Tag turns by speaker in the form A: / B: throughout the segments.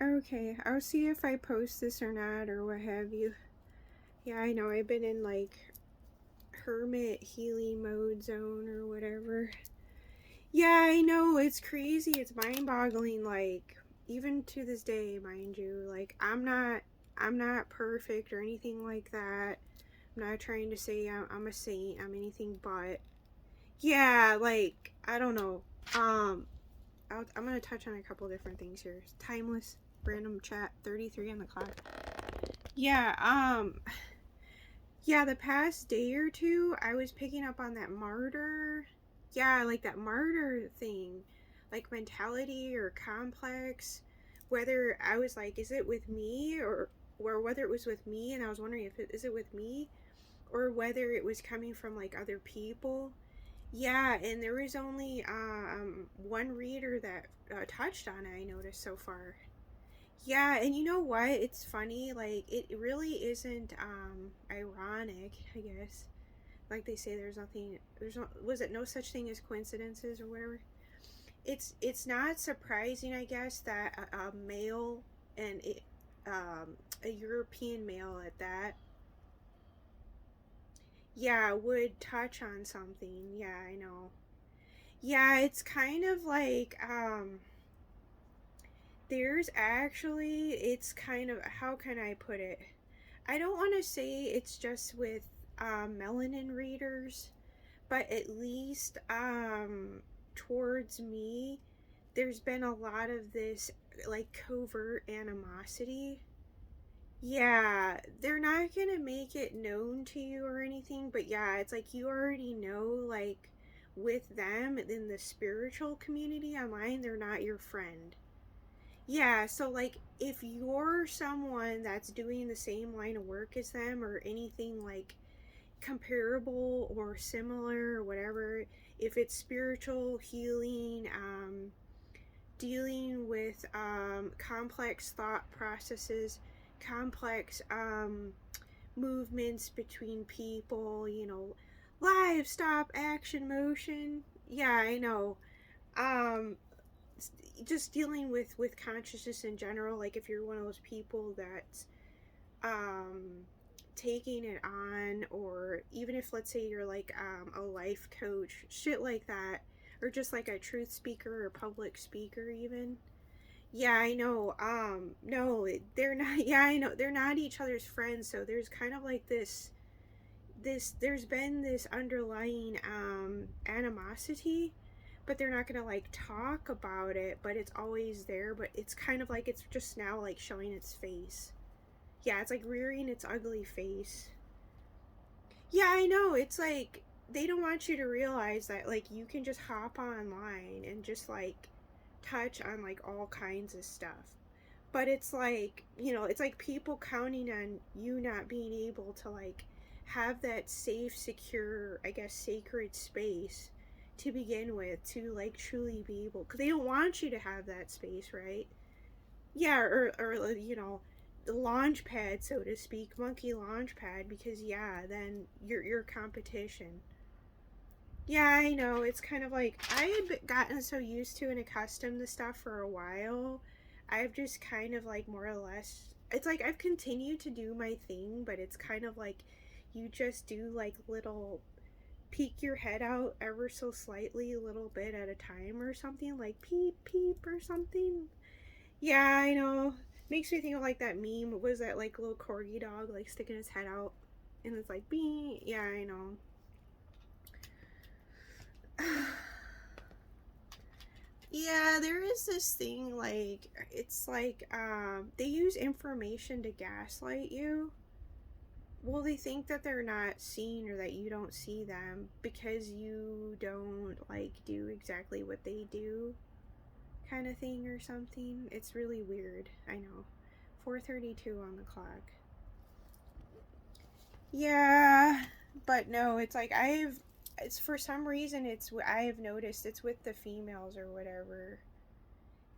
A: Okay, I'll see if I post this or not or what have you. Yeah, I know I've been in like hermit healing mode zone or whatever. Yeah, I know it's crazy. It's mind-boggling like even to this day, mind you. Like I'm not perfect or anything like that. I'm not trying to say I'm a saint. I'm anything but. Yeah, like I don't know. Um I'm gonna touch on a couple different things here. Timeless random chat 33 on the clock. Yeah, yeah, the past day or two, I was picking up on that martyr. Yeah, like that martyr thing, like mentality or complex. Whether I was like, is it with me or whether it was with me, and I was wondering if is it with me or whether it was coming from like other people. Yeah, and there was only one reader that touched on it. I noticed so far. Yeah, and you know what? It's funny. Like it really isn't ironic, I guess. Like they say there's nothing there's no was it no such thing as coincidences or whatever. It's not surprising, I guess, that a male and a European male at that, yeah, would touch on something. Yeah, I know. Yeah, it's kind of like there's actually it's kind of how can I put it? I don't want to say it's just with melanin readers, but at least towards me, there's been a lot of this like covert animosity. Yeah, they're not gonna make it known to you or anything, but yeah, it's like you already know, like with them in the spiritual community online, they're not your friend. Yeah, so like if you're someone that's doing the same line of work as them or anything like comparable or similar or whatever, if it's spiritual healing, dealing with complex thought processes, complex movements between people, live, stop, action, motion. Yeah, I know. Um, just dealing with consciousness in general, like if you're one of those people that's um taking it on, or even if let's say you're like a life coach, shit like that, or just like a truth speaker or public speaker even. Yeah, I know. No, they're not. Yeah, I know they're not each other's friends, so there's kind of like this there's been this underlying animosity, but they're not gonna like talk about it, but it's always there, but it's kind of like it's just now like showing its face. Yeah, it's like rearing its ugly face. Yeah, I know. It's like they don't want you to realize that like you can just hop online and just like touch on like all kinds of stuff. But it's like, it's like people counting on you not being able to like have that safe, secure, I guess sacred space to begin with, to like truly be able, cuz they don't want you to have that space, right? Yeah, or the launch pad, so to speak, monkey launch pad, because yeah, then your competition. Yeah, I know. It's kind of like I had gotten so used to and accustomed to stuff for a while. I've just kind of like more or less. It's like I've continued to do my thing, but it's kind of like you just do like little peek your head out ever so slightly, a little bit at a time or something, like peep peep or something. Yeah, I know. Makes me think of like that meme. Was that like little corgi dog like sticking his head out, and it's like bee. Yeah, I know. Yeah, there is this thing like it's like they use information to gaslight you. Well, they think that they're not seen or that you don't see them because you don't like do exactly what they do, kind of thing or something. It's really weird. I know. 4:32 on the clock. Yeah, but no, it's like it's for some reason I've noticed it's with the females or whatever.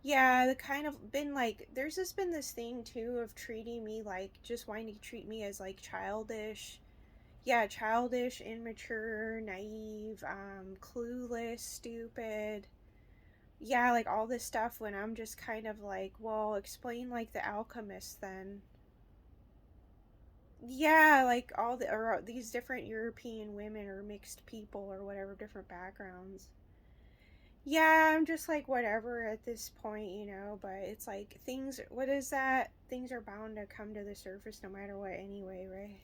A: Yeah, the kind of been like there's just been this thing too of treating me like just wanting to treat me as like childish. Yeah, childish, immature, naive, clueless, stupid. Yeah, like all this stuff when I'm just kind of like, well, explain like the alchemist then. Yeah, like all the or these different European women or mixed people or whatever, different backgrounds. Yeah, I'm just like whatever at this point, but it's like things, what is that? Things are bound to come to the surface no matter what anyway, right?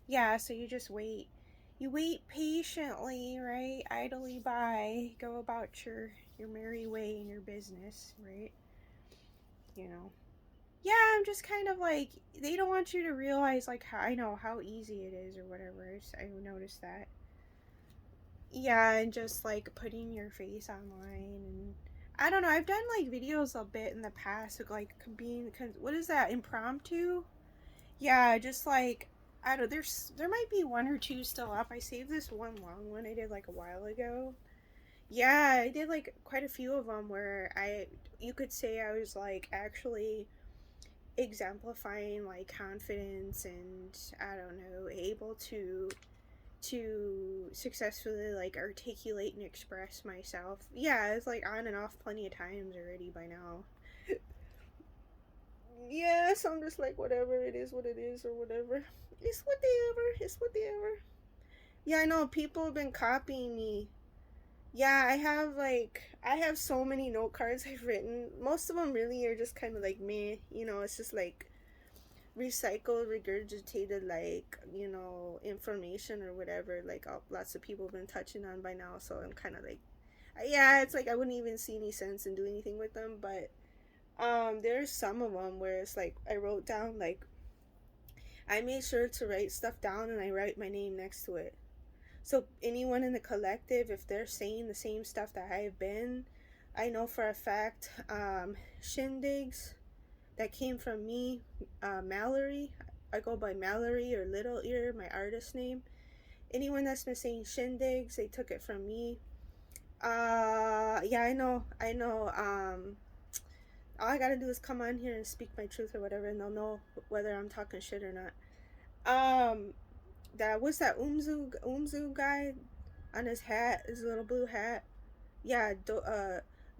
A: Yeah, so you just wait. You wait patiently, right? Idly by, go about your merry way in your business, right? You know. Yeah, I'm just kind of like they don't want you to realize like how I know how easy it is or whatever. I noticed that. Yeah, and just like putting your face online and I don't know. I've done like videos a bit in the past of like being what is that, impromptu? Yeah, just like I don't. There might be one or two still up. I saved this one long one I did like a while ago. Yeah, I did like quite a few of them where you could say I was like actually exemplifying like confidence and I don't know, able to successfully like articulate and express myself. Yeah, it's like on and off plenty of times already by now. Yeah, so I'm just like whatever it is, what it is, or whatever. It's whatever. It's whatever. Yeah, I know people have been copying me. Yeah, I have so many note cards I've written. Most of them really are just kind of like me. It's just like recycled, regurgitated, like information or whatever. Like lots of people have been touching on by now. So I'm kind of like, yeah, it's like I wouldn't even see any sense in doing anything with them. But there's some of them where it's like I wrote down like I made sure to write stuff down and I write my name next to it. So anyone in the collective, if they're saying the same stuff that I've been, I know for a fact, shindigs that came from me, Mallory. I go by Mallory or Little Ear, my artist name. Anyone that's been saying shindigs, they took it from me. Yeah, I know. All I gotta do is come on here and speak my truth or whatever, and they'll know whether I'm talking shit or not. Um, that was that Umzu guy on his hat, his little blue hat. Yeah,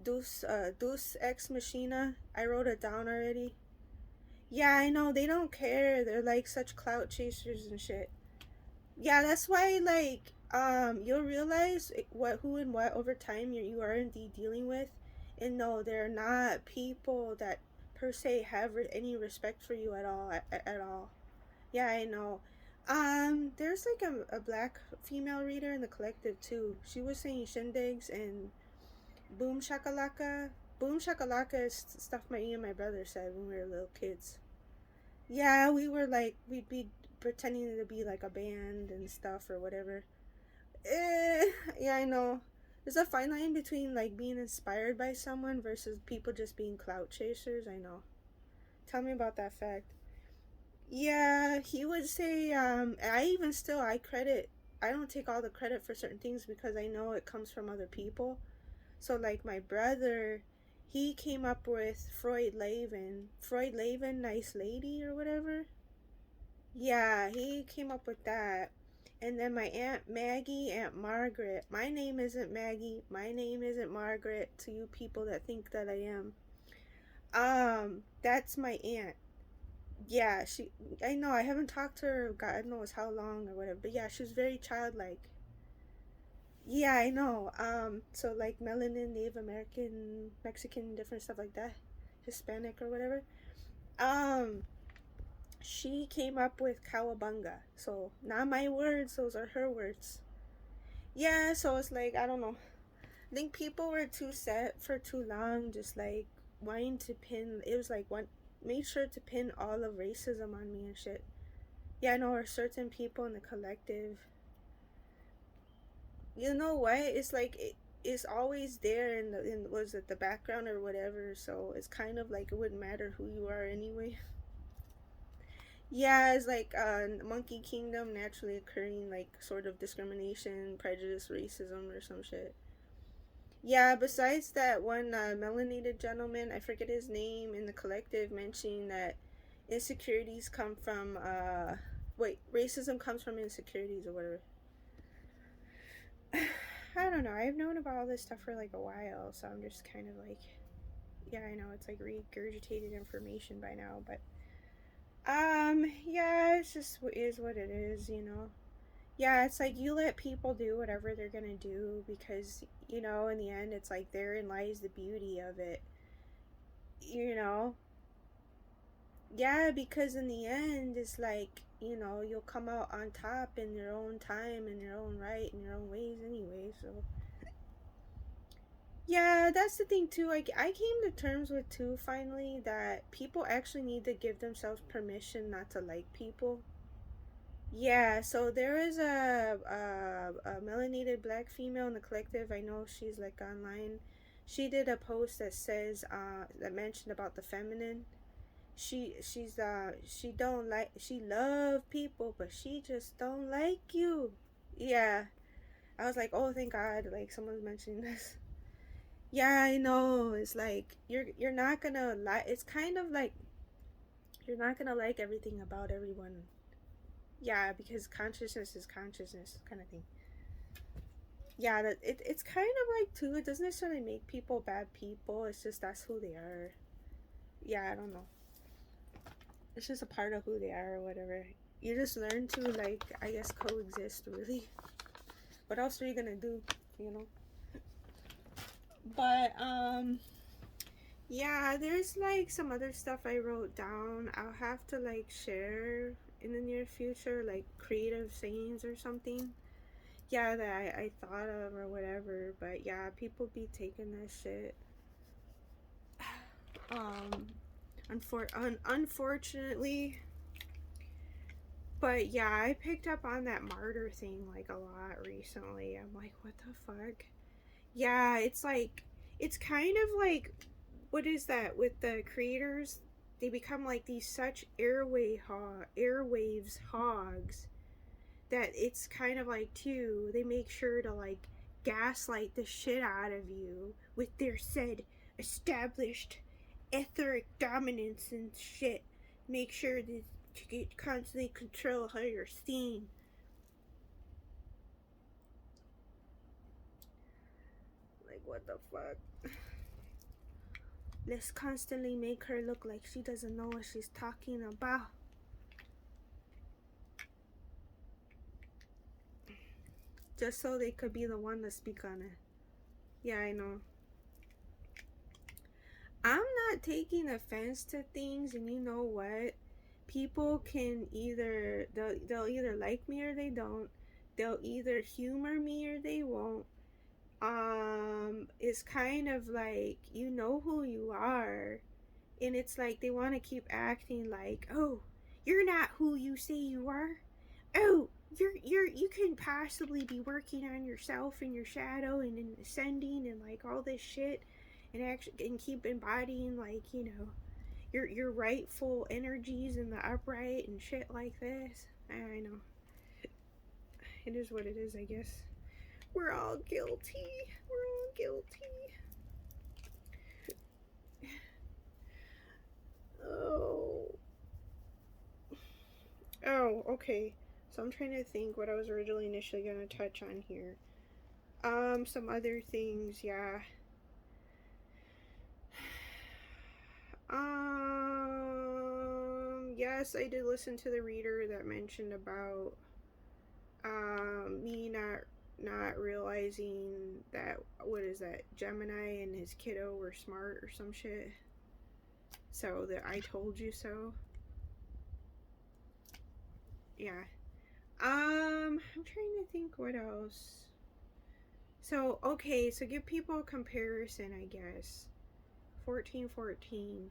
A: Deus Ex Machina. I wrote it down already. Yeah, I know they don't care. They're like such clout chasers and shit. Yeah, that's why like you'll realize what who and what over time you are indeed dealing with, and no, they're not people that per se have any respect for you at all. Yeah, I know. There's like a black female reader in the collective too. She was saying shindigs and boom shakalaka. Boom shakalaka is stuff me and my brother said when we were little kids. Yeah, we'd be pretending to be like a band and stuff or whatever. Yeah, I know. There's a fine line between like being inspired by someone versus people just being clout chasers. I know. Tell me about that fact. Yeah, he would say, I even still, I don't take all the credit for certain things because I know it comes from other people. So, like, my brother, he came up with Freud Lavin, nice lady, or whatever. Yeah, he came up with that. And then my Aunt Maggie, Aunt Margaret. My name isn't Maggie. My name isn't Margaret to you people that think that I am. That's my aunt. Yeah, I know, I haven't talked to her, God knows how long or whatever, but yeah, she was very childlike. Yeah, I know. So like melanin, Native American, Mexican, different stuff like that, Hispanic or whatever. Um, she came up with cowabunga. So not my words; those are her words. Yeah, so it's like I don't know. I think people were too set for too long, just like wanting to pin. It was like one made sure to pin all of racism on me and shit. Yeah, I know, or certain people in the collective. You know what? It's like it's always there in was it the background or whatever. So it's kind of like it wouldn't matter who you are anyway. Yeah, it's like Monkey Kingdom, naturally occurring like sort of discrimination, prejudice, racism, or some shit. Yeah, besides that one melanated gentleman, I forget his name, in the collective mentioning that insecurities come from wait, racism comes from insecurities or whatever. I don't know. I've known about all this stuff for like a while, so I'm just kind of like, yeah, I know it's like regurgitated information by now, but yeah, it's just is what it is, you know. Yeah, it's like you let people do whatever they're gonna do because, you know, in the end, it's like therein lies the beauty of it, you know. Yeah, because in the end, it's like, you know, you'll come out on top in your own time, in your own right, in your own ways anyway, so. Yeah, that's the thing too. I came to terms with too finally that people actually need to give themselves permission not to like people. Yeah, so there is a melanated black female in the collective. I know she's like online. She did a post that says that mentioned about the feminine. She don't like, she love people, but she just don't like you. Yeah, I was like, oh, thank God, like someone's mentioning this. Yeah, I know. It's like you're not gonna like. It's kind of like you're not gonna like everything about everyone. Yeah, because consciousness is consciousness, kind of thing. Yeah, it's kind of like too. It doesn't necessarily make people bad people. It's just that's who they are. Yeah, I don't know. It's just a part of who they are or whatever. You just learn to like, I guess, coexist. Really, what else are you gonna do? You know. But yeah, there's like some other stuff I wrote down. I'll have to like share in the near future, like creative sayings or something. Yeah, that I thought of or whatever. But yeah, people be taking that shit. Um, unfortunately. But yeah, I picked up on that martyr thing like a lot recently. I'm like, what the fuck? Yeah, it's like, it's kind of like, what is that with the creators? They become like these such airwaves hogs that it's kind of like too. They make sure to like gaslight the shit out of you with their said established etheric dominance and shit. Make sure to get constantly control how you're seen. Like what the fuck? Let's constantly make her look like she doesn't know what she's talking about. Just so they could be the one to speak on it. Yeah, I know. I'm not taking offense to things, and you know what? People can either they'll either like me or they don't. They'll either humor me or they won't. It's kind of like you know who you are, and it's like they want to keep acting like, oh, you're not who you say you are. Oh, you can possibly be working on yourself and your shadow and ascending and like all this shit, and actually and keep embodying like, you know, your rightful energies in the upright and shit like this. I know. It is what it is, I guess. We're all guilty. We're all guilty. Oh. Oh, okay. So I'm trying to think what I was originally initially gonna touch on here. Some other things, yeah. Yes, I did listen to the reader that mentioned about me not realizing that, what is that, Gemini and his kiddo were smart or some shit. So that I told you so. Yeah. I'm trying to think what else. So okay, so give people a comparison, I guess. 1414.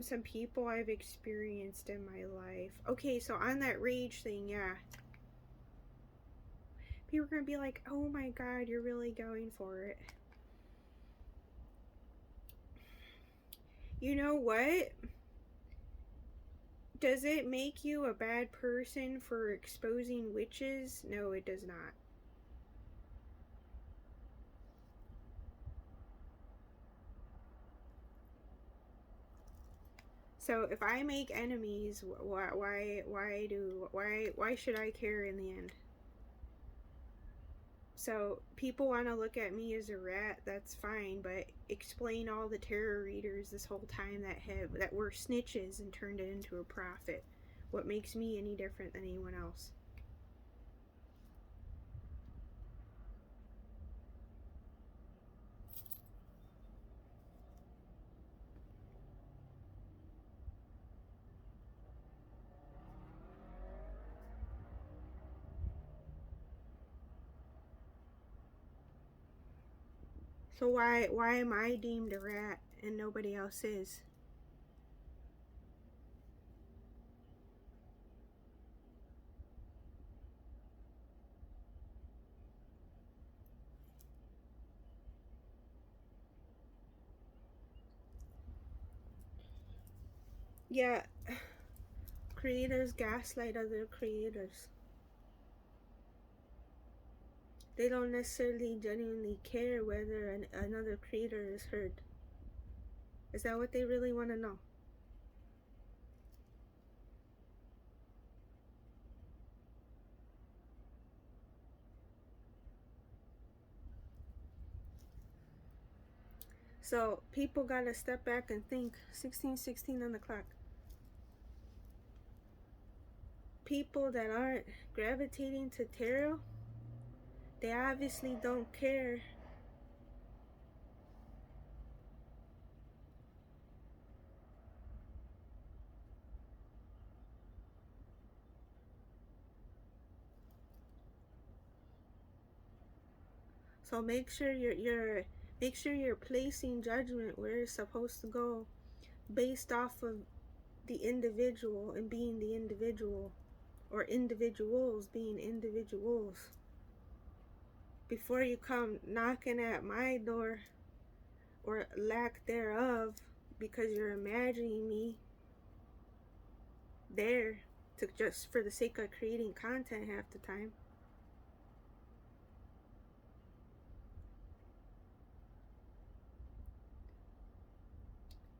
A: Some people I've experienced in my life. Okay, so on that rage thing, yeah. People are gonna be like, oh my god, you're really going for it. You know what? Does it make you a bad person for exposing witches? No, it does not. So if I make enemies, why should I care in the end? So people want to look at me as a rat, that's fine, but explain all the tarot readers this whole time that were snitches and turned it into a profit. What makes me any different than anyone else? So why am I deemed a rat and nobody else is? Yeah, creators gaslight other creators. They don't necessarily genuinely care whether another creator is hurt. Is that what they really want to know? So people gotta step back and think. 16:16 on the clock. People that aren't gravitating to tarot, they obviously don't care. So make sure you're placing judgment where it's supposed to go, based off of the individual and being the individual, or individuals being individuals, before you come knocking at my door, or lack thereof, because you're imagining me there to just for the sake of creating content half the time.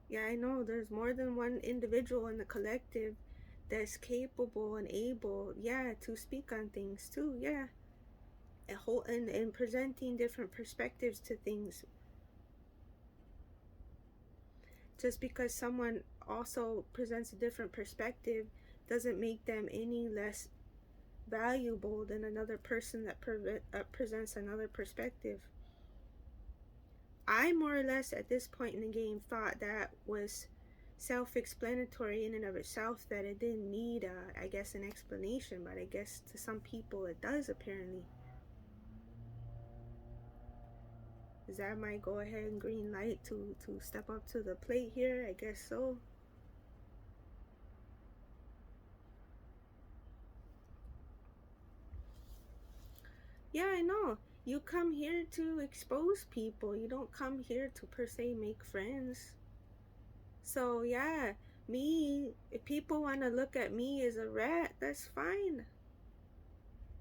A: Yeah, I know there's more than one individual in the collective that's capable and able, yeah, to speak on things too, yeah. And presenting different perspectives to things. Just because someone also presents a different perspective doesn't make them any less valuable than another person that presents another perspective. I more or less at this point in the game thought that was self-explanatory in and of itself, that it didn't need I guess an explanation, but I guess to some people it does apparently. Is that my go ahead and green light to step up to the plate here? I guess so. Yeah, I know. You come here to expose people. You don't come here to per se make friends. So yeah, me, if people want to look at me as a rat, that's fine.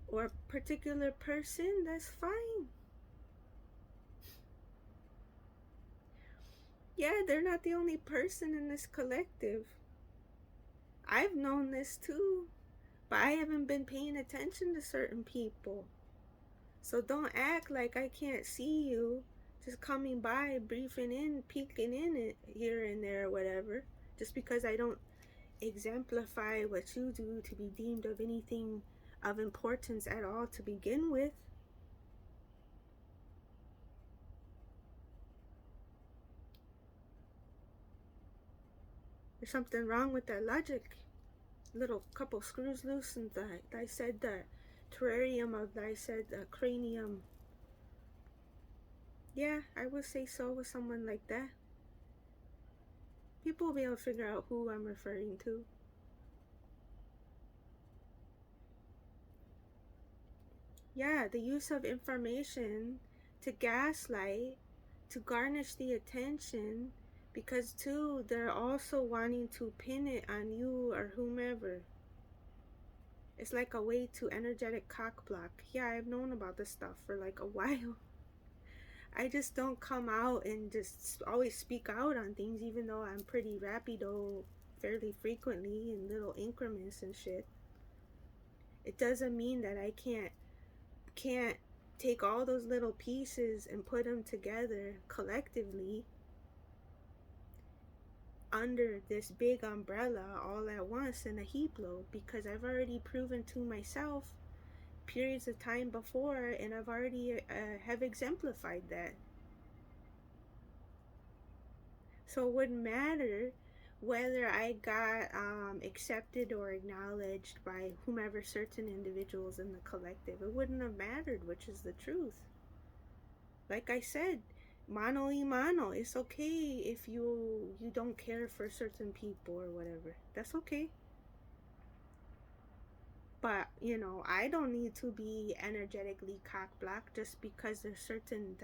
A: Or a particular person, that's fine. Yeah, they're not the only person in this collective. I've known this too, but I haven't been paying attention to certain people. So don't act like I can't see you just coming by, briefing in, peeking in it here and there or whatever, just because I don't exemplify what you do to be deemed of anything of importance at all to begin with. There's something wrong with that logic. Little couple screws loose, and I said the terrarium of I said the cranium. Yeah, I would say so with someone like that. People will be able to figure out who I'm referring to. Yeah, the use of information to gaslight, to garnish the attention, because too, they're also wanting to pin it on you or whomever. It's like a way to energetic cock block. Yeah, I've known about this stuff for like a while. I just don't come out and just always speak out on things, even though I'm pretty rapido fairly frequently in little increments and shit. It doesn't mean that I can't take all those little pieces and put them together collectively under this big umbrella all at once in a heap load, because I've already proven to myself periods of time before, and I've already have exemplified that. So it wouldn't matter whether I got accepted or acknowledged by whomever certain individuals in the collective. It wouldn't have mattered, which is the truth. Like I said, mano y mano. It's okay if you don't care for certain people or whatever. That's okay. But I don't need to be energetically cock blocked just because there's certain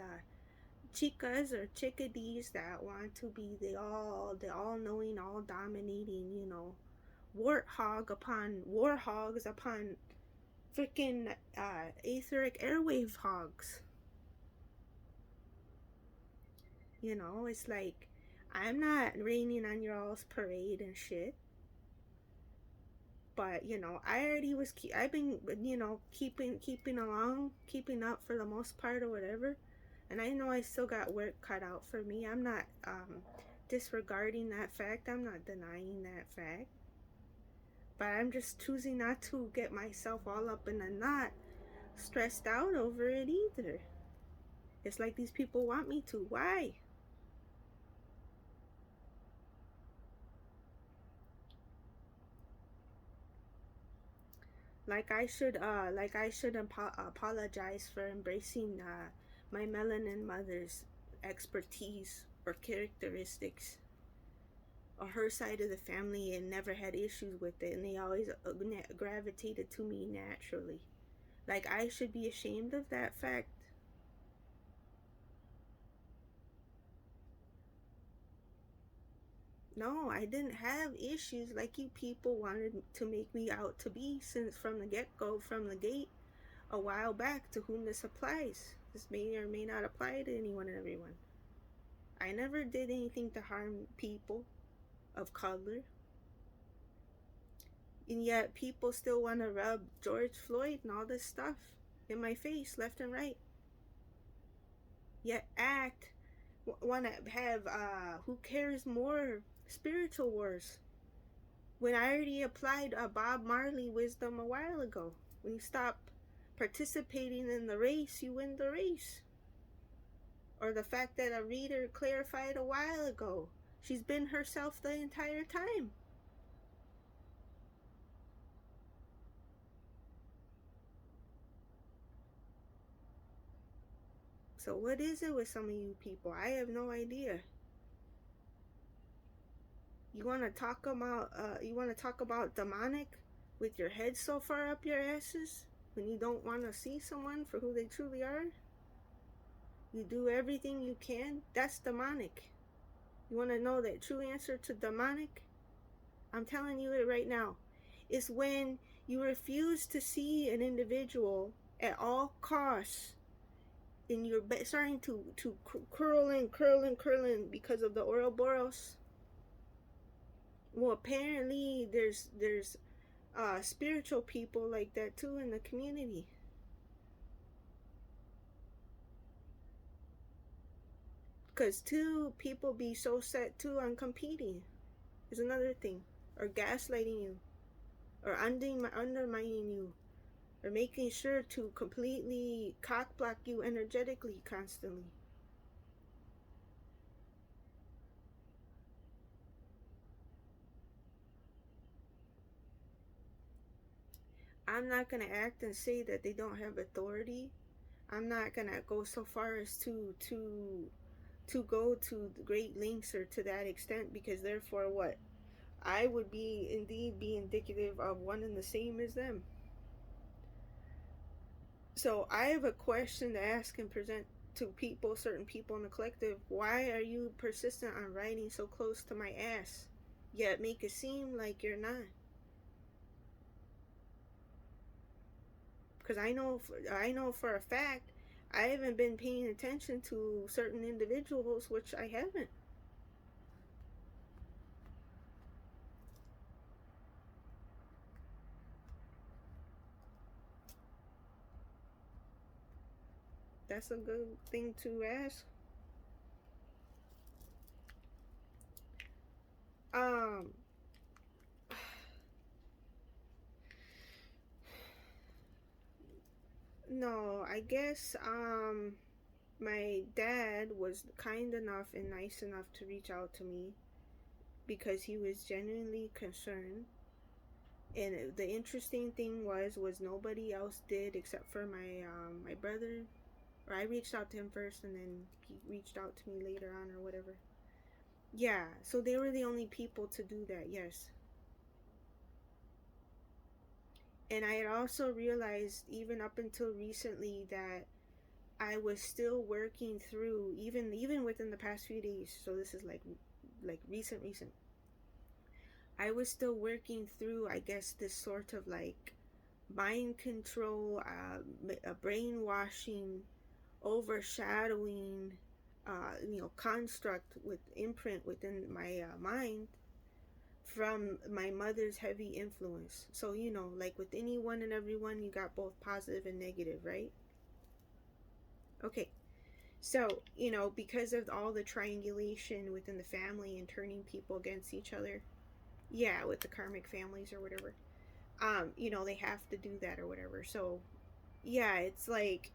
A: chicas or chickadees that want to be the all knowing, all dominating, warhogs upon freaking etheric airwave hogs. It's like, I'm not raining on your all's parade and shit. But I already was. I've been keeping along, keeping up for the most part or whatever. And I know I still got work cut out for me. I'm not disregarding that fact. I'm not denying that fact. But I'm just choosing not to get myself all up in a knot, stressed out over it either. It's like these people want me to. Why? Like I should apologize for embracing my melanin mother's expertise or characteristics or her side of the family, and never had issues with it, and they always gravitated to me naturally. Like, I should be ashamed of that fact. No, I didn't have issues like you people wanted to make me out to be, since from the get-go, from the gate a while back, to whom this applies. This may or may not apply to anyone and everyone. I never did anything to harm people of color. And yet people still want to rub George Floyd and all this stuff in my face left and right. Yet want to have who cares more spiritual wars, when I already applied Bob Marley wisdom a while ago. When you stop participating in the race, you win the race. Or the fact that a reader clarified a while ago, she's been herself the entire time. So what is it with some of you people? I have no idea. You want to talk about demonic with your head so far up your asses when you don't want to see someone for who they truly are? You do everything you can. That's demonic. You want to know the true answer to demonic? I'm telling you it right now. It's when you refuse to see an individual at all costs, and you're starting to curl in because of the Ouroboros. Well, apparently there's spiritual people like that too in the community. Because two people be so set too on competing is another thing, or gaslighting you, or undermining you, or making sure to completely cockblock you energetically constantly. I'm not going to act and say that they don't have authority. I'm not going to go so far as to go to great lengths or to that extent, because therefore what? I would indeed be indicative of one and the same as them. So I have a question to ask and present to people, certain people in the collective. Why are you persistent on riding so close to my ass, yet make it seem like you're not? Because I know for a fact I haven't been paying attention to certain individuals, which I haven't. That's a good thing to ask. Um, no, I guess my dad was kind enough and nice enough to reach out to me because he was genuinely concerned. And the interesting thing was nobody else did except for my brother. Or I reached out to him first, and then he reached out to me later on, or whatever. Yeah, so they were the only people to do that. Yes, and I had also realized even up until recently that I was still working through even within the past few days. So this is like recent. I was still working through, I guess, this sort of like mind control, brainwashing, overshadowing, construct with imprint within my mind from my mother's heavy influence. So, like with anyone and everyone, you got both positive and negative, right? Okay. So, because of all the triangulation within the family and turning people against each other, yeah, with the karmic families or whatever, they have to do that or whatever. So, yeah, it's like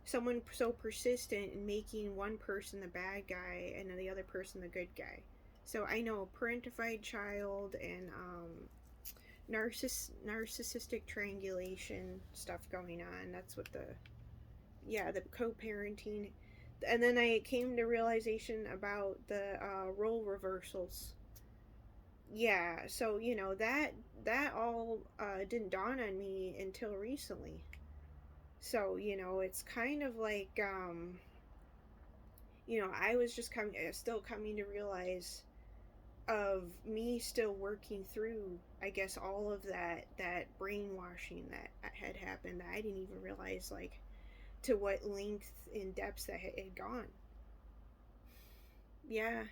A: someone so persistent in making one person the bad guy and the other person the good guy. So I know parentified child and narcissistic triangulation stuff going on. That's what the co-parenting. And then I came to realization about the role reversals. Yeah, so that all didn't dawn on me until recently. So it's kind of like I was just still coming to realize of me still working through, I guess, all of that brainwashing that had happened that I didn't even realize, like, to what length and depths that had gone. Yeah.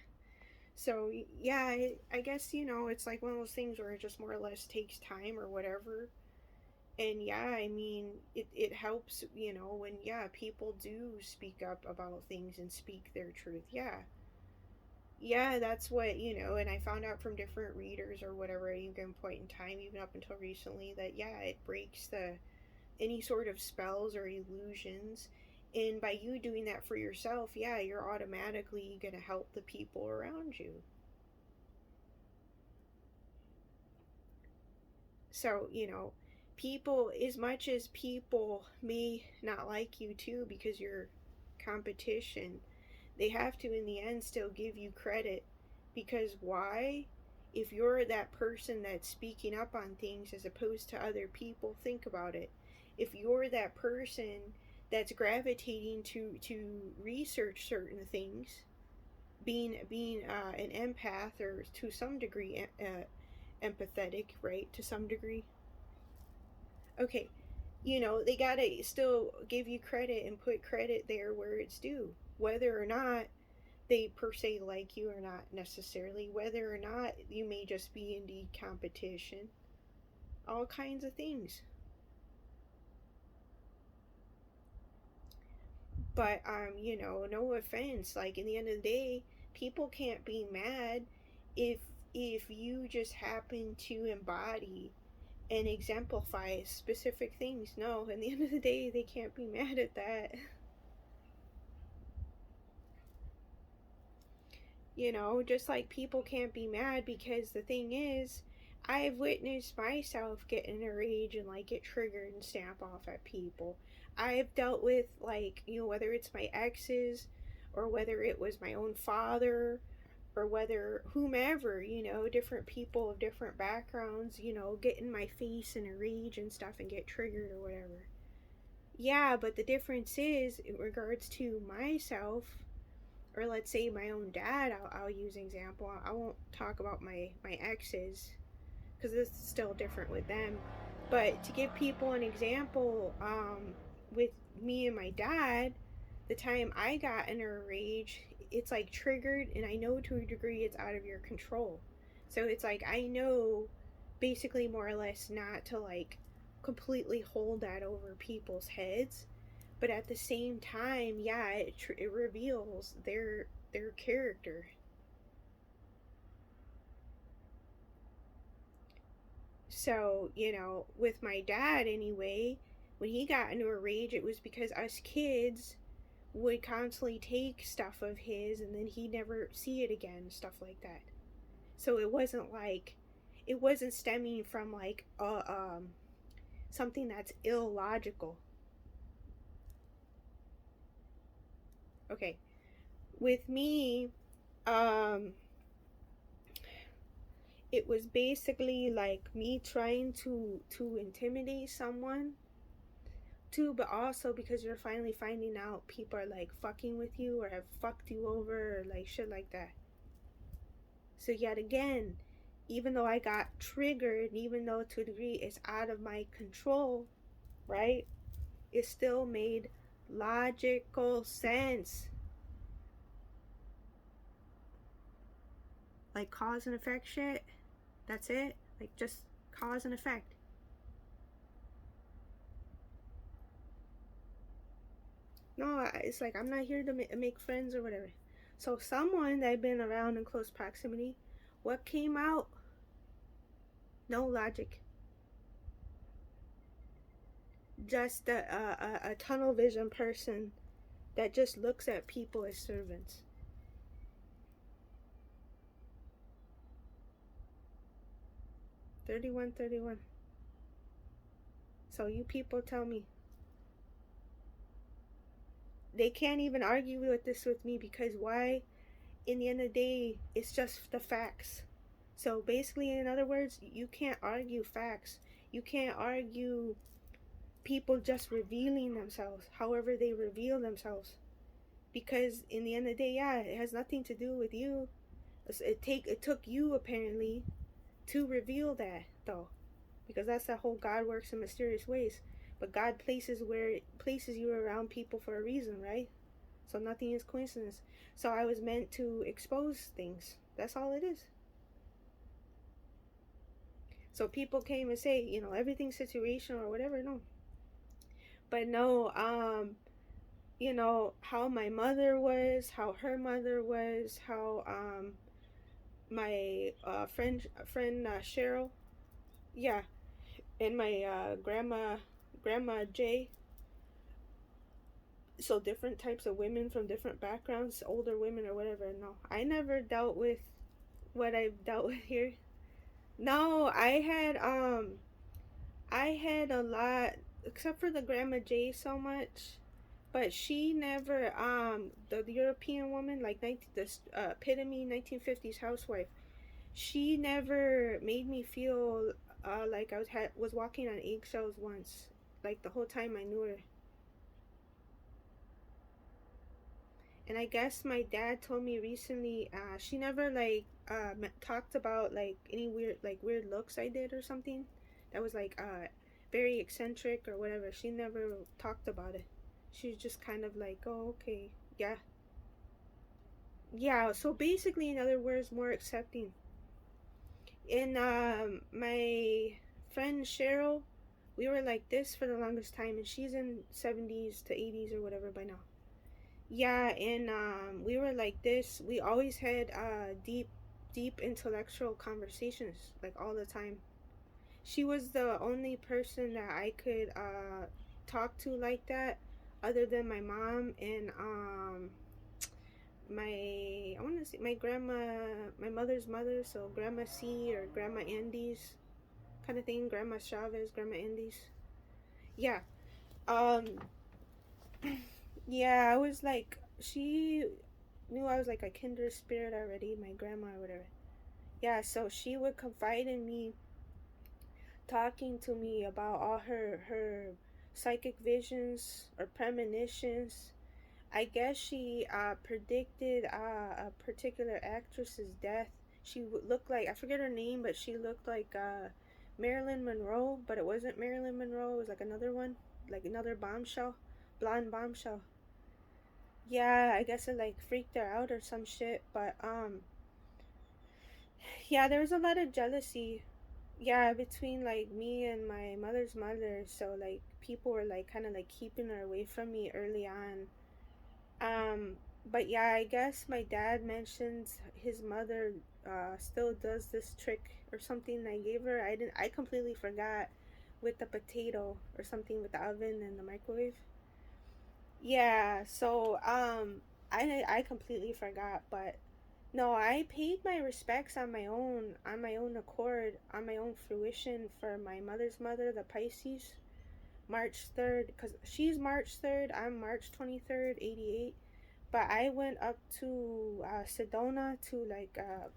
A: So yeah, I guess it's like one of those things where it just more or less takes time or whatever. And yeah, I mean, it helps, when people do speak up about things and speak their truth. Yeah, that's what, and I found out from different readers or whatever at any point in time, even up until recently, that yeah, it breaks the any sort of spells or illusions. And by you doing that for yourself, yeah, you're automatically gonna help the people around you. So, people, as much as people may not like you too because you're competition, they have to, in the end, still give you credit. Because why? If you're that person that's speaking up on things as opposed to other people, think about it. If you're that person that's gravitating to research certain things, being an empath or to some degree empathetic, right? To some degree, okay, they gotta still give you credit and put credit there where it's due, whether or not they per se like you or not necessarily, whether or not you may just be indeed competition, all kinds of things. But no offense, like in the end of the day, people can't be mad if you just happen to embody and exemplify specific things. No, in the end of the day, they can't be mad at that. Just like people can't be mad because the thing is, I've witnessed myself get in a rage and like get triggered and snap off at people. I've dealt with, like, whether it's my exes or whether it was my own father or whether whomever, different people of different backgrounds, get in my face in a rage and stuff and get triggered or whatever. Yeah, but the difference is, in regards to myself, or let's say my own dad, I'll use an example. I won't talk about my exes because it's still different with them. But to give people an example, with me and my dad, the time I got in a rage, it's like triggered, and I know to a degree it's out of your control. So it's like I know basically more or less not to like completely hold that over people's heads, but at the same time, yeah, it reveals their character. So, with my dad anyway, when he got into a rage, it was because us kids would constantly take stuff of his and then he'd never see it again, stuff like that. So it wasn't stemming from like something that's illogical. Okay. With me, um it was basically like me trying to intimidate someone too, but also because you're finally finding out people are like fucking with you or have fucked you over or like shit like that. So yet again, even though I got triggered, even though to a degree it's out of my control, right? It still made logical sense. Like cause and effect shit. That's it. Like just cause and effect. No, it's like I'm not here to make friends or whatever. So someone that I've been around in close proximity, what came out? No logic. Just a tunnel vision person that just looks at people as servants. 31, 31. So you people tell me. They can't even argue with this with me because why? In the end of the day, it's just the facts. So basically, in other words, you can't argue facts. You can't argue people just revealing themselves, however they reveal themselves. Because in the end of the day, yeah, it has nothing to do with you. It took you apparently to reveal that though, because that's the whole God works in mysterious ways. But God places you around people for a reason, right? So nothing is coincidence. So I was meant to expose things. That's all it is. So people came and say, everything's situational or whatever. No, but no, how my mother was, how her mother was, how my friend Cheryl, yeah, and my grandma Jay. So different types of women from different backgrounds, older women or whatever. No, I never dealt with what I've dealt with here. No, I had a lot, except for the grandma Jay so much, but she never the European woman like 19 this epitome 1950s housewife. She never made me feel like I was walking on eggshells once, like the whole time I knew her. And I guess my dad told me recently, she never like talked about like any weird looks I did or something. That was like very eccentric or whatever. She never talked about it. She was just kind of like, oh okay, yeah, yeah. So basically, in other words, more accepting. And my friend Cheryl, we were like this for the longest time, and she's in 70s to 80s or whatever by now. Yeah, and we were like this. We always had deep intellectual conversations, like all the time. She was the only person that I could talk to like that, other than my mom and I want to say my grandma, my mother's mother, so Grandma C or Grandma Andes kind of thing. Grandma Chavez, Grandma Andes. Yeah. Um. Yeah, I was like she knew I was like a kindred spirit already, my grandma or whatever. Yeah, so she would confide in me, talking to me about all her psychic visions or premonitions. I guess she predicted a particular actress's death. She looked like, I forget her name, but she looked like Marilyn Monroe, but it wasn't Marilyn Monroe. It was like another one, like another bombshell, blonde bombshell. Yeah, I guess it like freaked her out or some shit. But yeah, there was a lot of jealousy. Yeah, between like me and my mother's mother, so like people were like kind of like keeping her away from me early on. But yeah, I guess my dad mentions his mother still does this trick or something I gave her. I completely forgot with the potato or something with the oven and the microwave. Yeah, so I completely forgot, but no, I paid my respects on my own accord, on my own fruition for my mother's mother, the Pisces, March 3rd, because she's March 3rd, I'm March 23rd, 88. But I went up to Sedona to like, a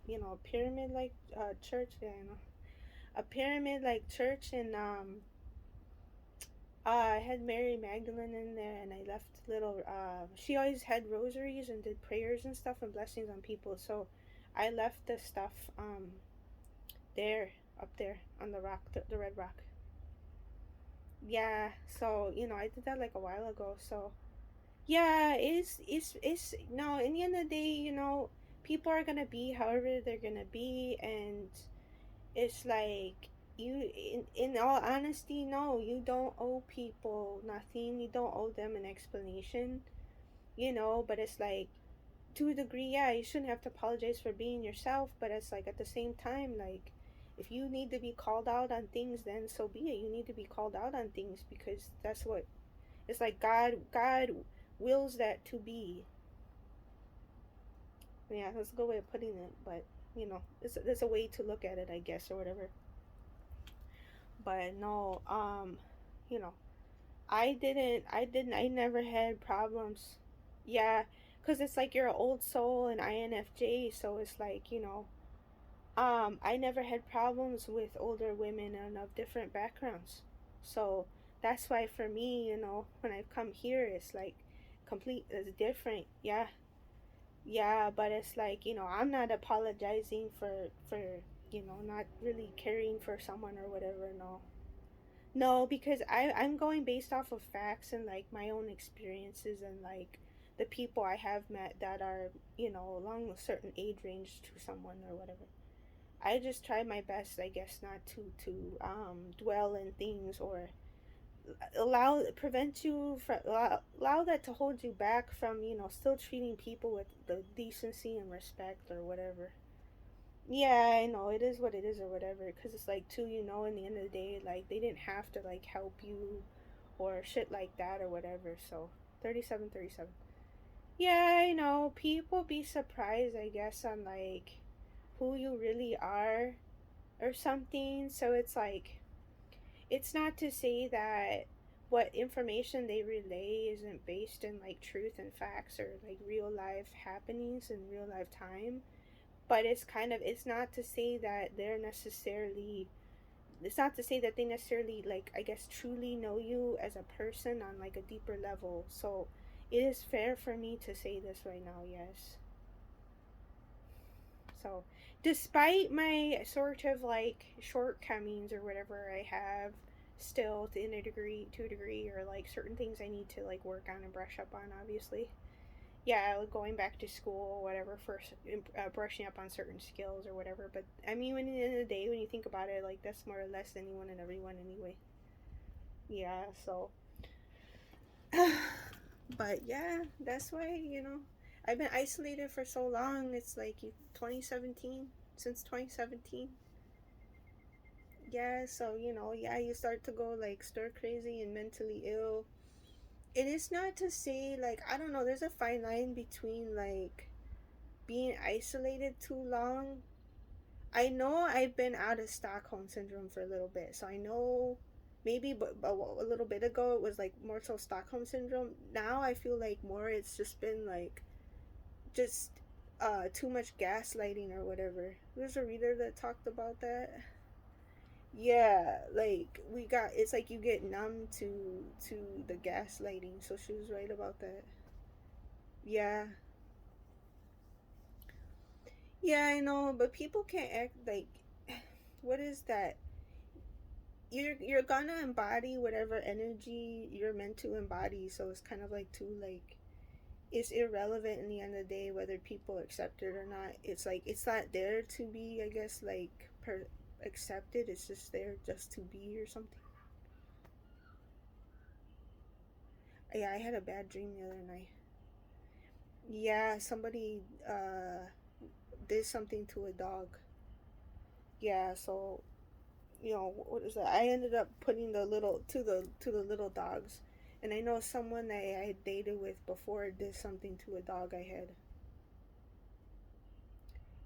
A: pyramid like church, yeah, you know, a pyramid like church, and I had Mary Magdalene in there, and I left little. She always had rosaries and did prayers and stuff and blessings on people. So I left the stuff there, up there on the rock, the red rock. Yeah. So I did that like a while ago. So yeah, it's no. In the end of the day, people are gonna be however they're gonna be, and it's like in all honesty, no, you don't owe people nothing. You don't owe them an explanation, but it's like, to a degree, yeah, you shouldn't have to apologize for being yourself, but it's like at the same time, like, if you need to be called out on things, then so be it. You need to be called out on things because that's what it's like. God wills that to be. Yeah, that's a good way of putting it, but it's a way to look at it, I guess, or whatever. But no, you know, I never had problems. Yeah, because it's like you're an old soul and INFJ, so it's like, I never had problems with older women and of different backgrounds. So that's why for me, when I come here, it's like it's different. Yeah, yeah, but it's like, I'm not apologizing for not really caring for someone or whatever. No, no, because I'm going based off of facts and like my own experiences and like the people I have met that are along a certain age range to someone or whatever. I just try my best, I guess, not to dwell in things or prevent you from allow that to hold you back from still treating people with the decency and respect or whatever. Yeah, I know it is what it is or whatever. Because it's like too, in the end of the day, like they didn't have to like help you or shit like that or whatever. So 37, 37. Yeah, I know. People be surprised, I guess, on like who you really are or something. So it's like, it's not to say that what information they relay isn't based in like truth and facts or like real life happenings in real life time, but it's not to say that it's not to say that they necessarily, like, I guess, truly know you as a person on like a deeper level. So it is fair for me to say this right now, yes. So despite my sort of like shortcomings or whatever I have still to a degree, or like certain things I need to like work on and brush up on, obviously, yeah, like going back to school or whatever, first brushing up on certain skills or whatever. But I mean, when at the end of the day, when you think about it, like that's more or less anyone and everyone anyway. Yeah, so but yeah, that's why I've been isolated for so long. It's like 2017, since 2017. Yeah, so yeah, you start to go like stir crazy and mentally ill. It is not to say, like, I don't know, there's a fine line between like being isolated too long. I know I've been out of Stockholm syndrome for a little bit, so I know maybe, but a little bit ago it was like more so Stockholm syndrome. Now I feel like more it's just been like just too much gaslighting or whatever. There's a reader that talked about that. Yeah, like it's like you get numb to the gaslighting. So she was right about that. Yeah, yeah, I know, but people can't act like what is that? You're gonna embody whatever energy you're meant to embody. So it's kind of like too like it's irrelevant in the end of the day whether people accept it or not. It's like it's not there to be, I guess, like accepted. It's just there just to be or something. Yeah, I had a bad dream the other night. Yeah, somebody did something to a dog. Yeah, so what is that? I ended up putting the little to the little dogs, and I know someone that I had dated with before did something to a dog I had.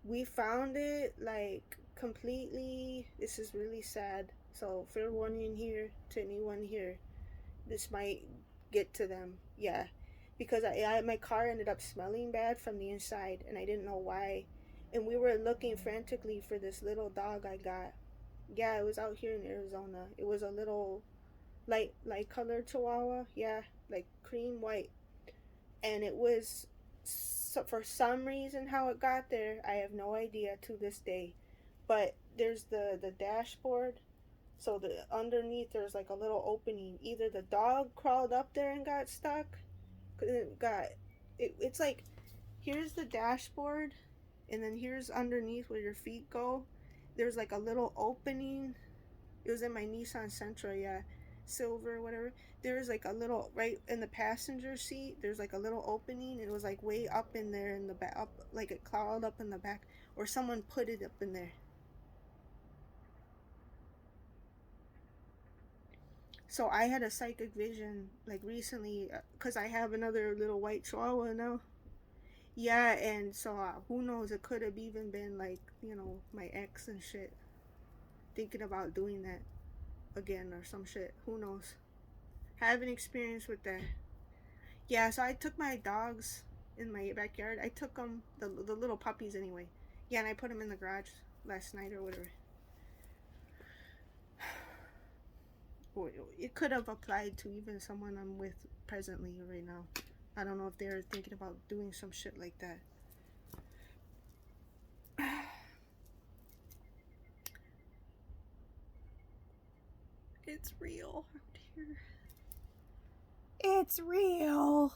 A: We found it like completely. This is really sad. So for everyone in here, to anyone here, this might get to them. Yeah, because my car ended up smelling bad from the inside, and I didn't know why. And we were looking frantically for this little dog I got. Yeah, it was out here in Arizona. It was a little light colored Chihuahua. Yeah, like cream white, and it was for some reason how it got there. I have no idea to this day. But there's the dashboard. So the underneath there's like a little opening. Either the dog crawled up there and got stuck. It's like here's the dashboard, and then here's underneath where your feet go. There's like a little opening. It was in my Nissan Sentra, yeah, silver, whatever. There was like a little right in the passenger seat. There's like a little opening, and it was like way up in there in the back, up like it crawled up in the back, or someone put it up in there. So I had a psychic vision like recently, because I have another little white chihuahua now. Yeah, and so who knows? It could have even been like my ex and shit, thinking about doing that again or some shit. Who knows? Have an experience with that. Yeah, so I took my dogs in my backyard. I took them, the little puppies anyway. Yeah, and I put them in the garage last night or whatever. It could have applied to even someone I'm with presently right now. I don't know if they're thinking about doing some shit like that. It's real out here. It's real.